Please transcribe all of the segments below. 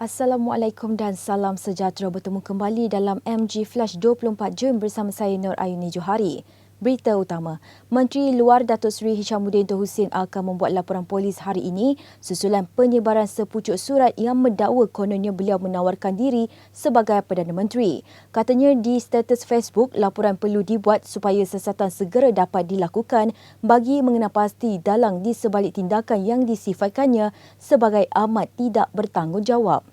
Assalamualaikum dan salam sejahtera, bertemu kembali dalam MG Flash 24 Jam bersama saya Nur Ayuni Johari. Berita utama, Menteri Luar Datuk Seri Hishamuddin Tun Hussein akan membuat laporan polis hari ini susulan penyebaran sepucuk surat yang mendakwa kononnya beliau menawarkan diri sebagai Perdana Menteri. Katanya di status Facebook, laporan perlu dibuat supaya siasatan segera dapat dilakukan bagi mengenal pasti dalang di sebalik tindakan yang disifatkannya sebagai amat tidak bertanggungjawab.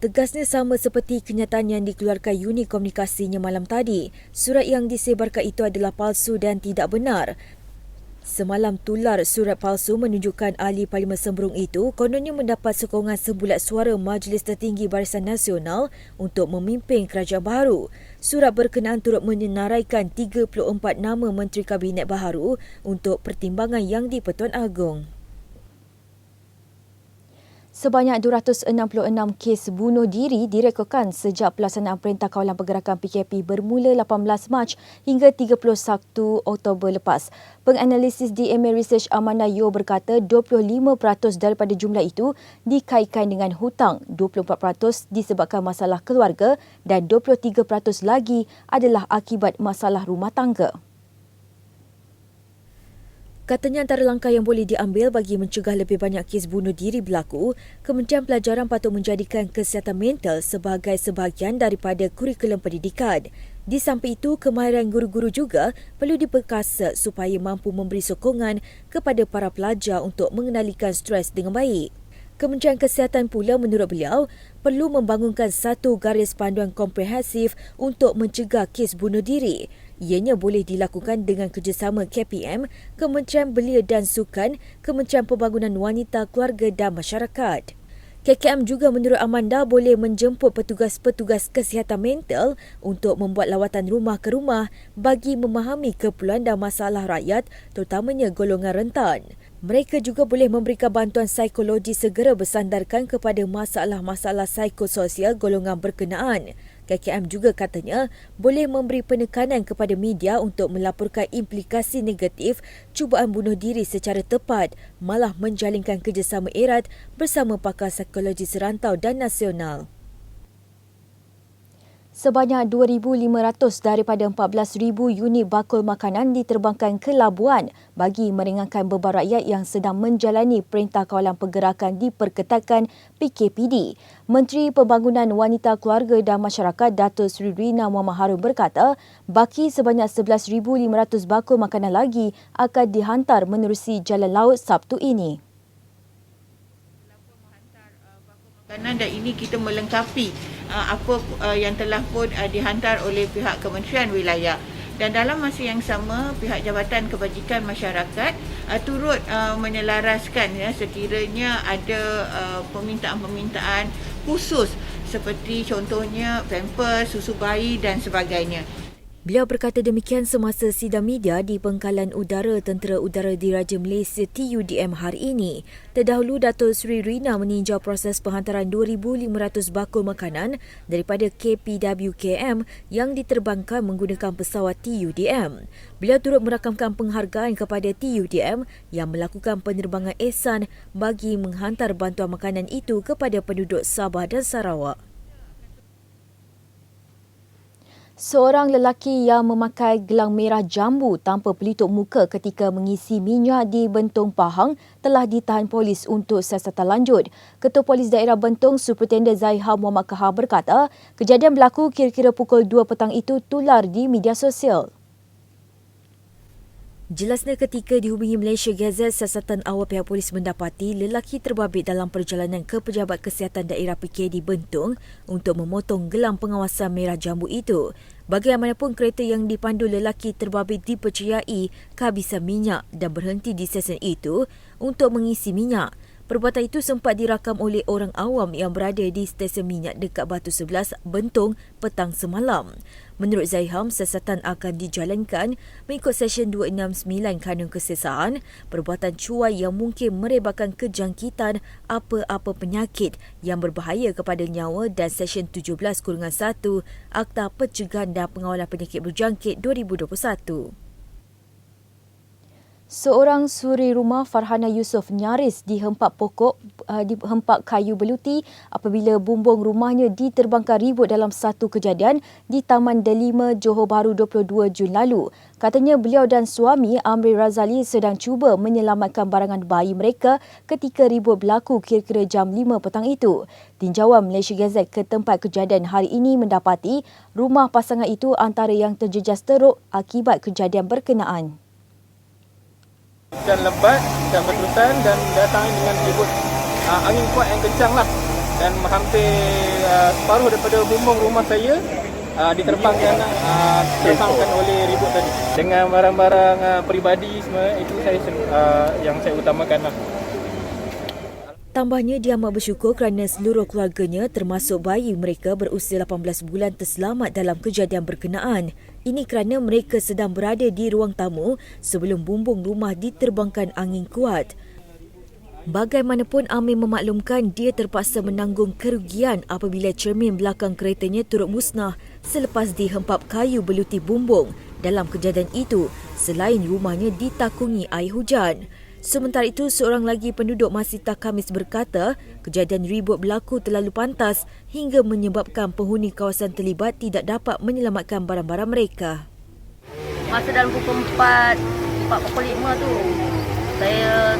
Tegasnya sama seperti kenyataan yang dikeluarkan unit komunikasinya malam tadi. Surat yang disebarkan itu adalah palsu dan tidak benar. Semalam tular surat palsu menunjukkan ahli Parlimen Sembrung itu kononnya mendapat sokongan sebulat suara Majlis Tertinggi Barisan Nasional untuk memimpin kerajaan baru. Surat berkenaan turut menyenaraikan 34 nama Menteri Kabinet baharu untuk pertimbangan Yang di-Pertuan Agong. Sebanyak 266 kes bunuh diri direkodkan sejak pelaksanaan Perintah Kawalan Pergerakan PKP bermula 18 Mac hingga 31 Oktober lepas. Penganalisis di MA Research Amanah Yo berkata 25% daripada jumlah itu dikaitkan dengan hutang, 24% disebabkan masalah keluarga dan 23% lagi adalah akibat masalah rumah tangga. Katanya antara langkah yang boleh diambil bagi mencegah lebih banyak kes bunuh diri berlaku, Kementerian Pelajaran patut menjadikan kesihatan mental sebagai sebahagian daripada kurikulum pendidikan. Di samping itu, kemahiran guru-guru juga perlu diperkasa supaya mampu memberi sokongan kepada para pelajar untuk mengendalikan stres dengan baik. Kementerian Kesihatan pula menurut beliau perlu membangunkan satu garis panduan komprehensif untuk mencegah kes bunuh diri. Ianya boleh dilakukan dengan kerjasama KPM, Kementerian Belia dan Sukan, Kementerian Pembangunan Wanita, Keluarga dan Masyarakat. KKM juga menurut Amanda boleh menjemput petugas-petugas kesihatan mental untuk membuat lawatan rumah ke rumah bagi memahami keperluan dan masalah rakyat, terutamanya golongan rentan. Mereka juga boleh memberikan bantuan psikologi segera bersandarkan kepada masalah-masalah psikososial golongan berkenaan. KKM juga katanya boleh memberi penekanan kepada media untuk melaporkan implikasi negatif cubaan bunuh diri secara tepat, malah menjalinkan kerjasama erat bersama pakar psikologi serantau dan nasional. Sebanyak 2,500 daripada 14,000 unit bakul makanan diterbangkan ke Labuan bagi meringankan beban rakyat yang sedang menjalani Perintah Kawalan Pergerakan diperketatkan PKPD. Menteri Pembangunan Wanita, Keluarga dan Masyarakat Datuk Seri Rina Muhammad Harun berkata, baki sebanyak 11,500 bakul makanan lagi akan dihantar menerusi jalan laut Sabtu ini. Dan ini kita melengkapi apa yang telah pun dihantar oleh pihak Kementerian Wilayah. Dan dalam masa yang sama, pihak Jabatan Kebajikan Masyarakat turut menyelaraskan sekiranya ada permintaan-permintaan khusus seperti contohnya pampers, susu bayi dan sebagainya. Beliau berkata demikian semasa sidang media di Pangkalan Udara Tentera Udara Diraja Malaysia TUDM hari ini. Terdahulu, Datuk Seri Rina meninjau proses penghantaran 2,500 bakul makanan daripada KPWKM yang diterbangkan menggunakan pesawat TUDM. Beliau turut merakamkan penghargaan kepada TUDM yang melakukan penerbangan ihsan bagi menghantar bantuan makanan itu kepada penduduk Sabah dan Sarawak. Seorang lelaki yang memakai gelang merah jambu tanpa pelitup muka ketika mengisi minyak di Bentong Pahang telah ditahan polis untuk siasatan lanjut. Ketua Polis Daerah Bentong, Superintendent Zaihal Muhammad Kahar berkata, kejadian berlaku kira-kira pukul 2 petang itu tular di media sosial. Jelasnya ketika dihubungi Malaysia Gazette, siasatan awal pihak polis mendapati lelaki terbabit dalam perjalanan ke Pejabat Kesihatan Daerah PKD Bentong untuk memotong gelang pengawasan merah jambu itu. Bagaimanapun, kereta yang dipandu lelaki terbabit dipercayai kehabisan minyak dan berhenti di stesen itu untuk mengisi minyak. Perbuatan itu sempat dirakam oleh orang awam yang berada di stesen minyak dekat Batu 11, Bentong petang semalam. Menurut Zaiham, siasatan akan dijalankan mengikut Seksyen 269 Kanun Kesesahan, perbuatan cuai yang mungkin merebakkan kejangkitan apa-apa penyakit yang berbahaya kepada nyawa dan Seksyen 17-1 Akta Pencegahan dan Pengawalan Penyakit Berjangkit 2021. Seorang suri rumah Farhana Yusof nyaris dihempak kayu beluti apabila bumbung rumahnya diterbangkan ribut dalam satu kejadian di Taman Delima, Johor Bahru 22 Jun lalu. Katanya beliau dan suami Amri Razali sedang cuba menyelamatkan barangan bayi mereka ketika ribut berlaku kira-kira jam 5 petang itu. Tinjauan Malaysia Gazette ke tempat kejadian hari ini mendapati rumah pasangan itu antara yang terjejas teruk akibat kejadian berkenaan. Dan lebat dan berterusan dan datang dengan ribut angin kuat yang kencang lah, dan hampir separuh daripada bumbung rumah saya diterbangkan oleh ribut tadi. Dengan barang-barang peribadi semua itu yang saya utamakan lah. Tambahnya, dia amat bersyukur kerana seluruh keluarganya termasuk bayi mereka berusia 18 bulan terselamat dalam kejadian berkenaan. Ini kerana mereka sedang berada di ruang tamu sebelum bumbung rumah diterbangkan angin kuat. Bagaimanapun, Amir memaklumkan dia terpaksa menanggung kerugian apabila cermin belakang keretanya turut musnah selepas dihempap kayu beluti bumbung. Dalam kejadian itu, selain rumahnya ditakungi air hujan. Sementara itu, seorang lagi penduduk Masjid Khamis berkata kejadian ribut berlaku terlalu pantas hingga menyebabkan penghuni kawasan terlibat tidak dapat menyelamatkan barang-barang mereka. Masa dalam pukul 4.45 tu, saya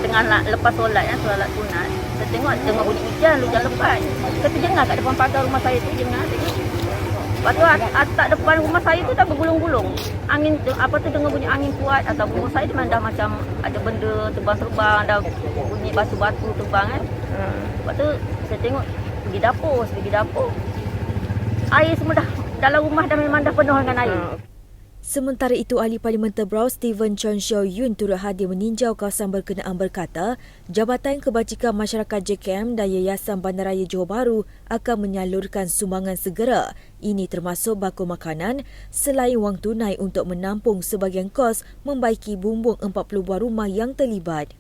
tengah lepas solat sunat. Saya tengok bunyi hujan lebat. Saya terjengah kat depan pagar rumah saya tu, jengah tengok. Lepas tu atap depan rumah saya tu dah bergulung-gulung. Angin dengan bunyi angin kuat, atau rumah saya memang dah macam ada benda terbang-terbang, ada bunyi batu-batu terbang kan. Lepas tu saya tengok pergi dapur. Air semua dah dalam rumah dah memang dah penuh dengan air. Sementara itu, Ahli Parlimen Tebrau Stephen Chon Xiao Yun turut hadir meninjau kawasan berkenaan berkata Jabatan Kebajikan Masyarakat JKM dan Yayasan Bandaraya Johor Bahru akan menyalurkan sumbangan segera. Ini termasuk bakul makanan selain wang tunai untuk menampung sebahagian kos membaiki bumbung 40 buah rumah yang terlibat.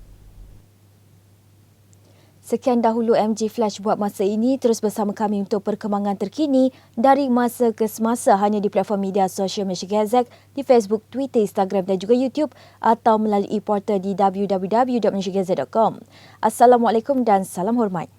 Sekian dahulu MG Flash buat masa ini. Terus bersama kami untuk perkembangan terkini dari masa ke semasa hanya di platform media sosial Malaysia Gazette, di Facebook, Twitter, Instagram dan juga YouTube atau melalui portal di www.malaysiagazette.com. Assalamualaikum dan salam hormat.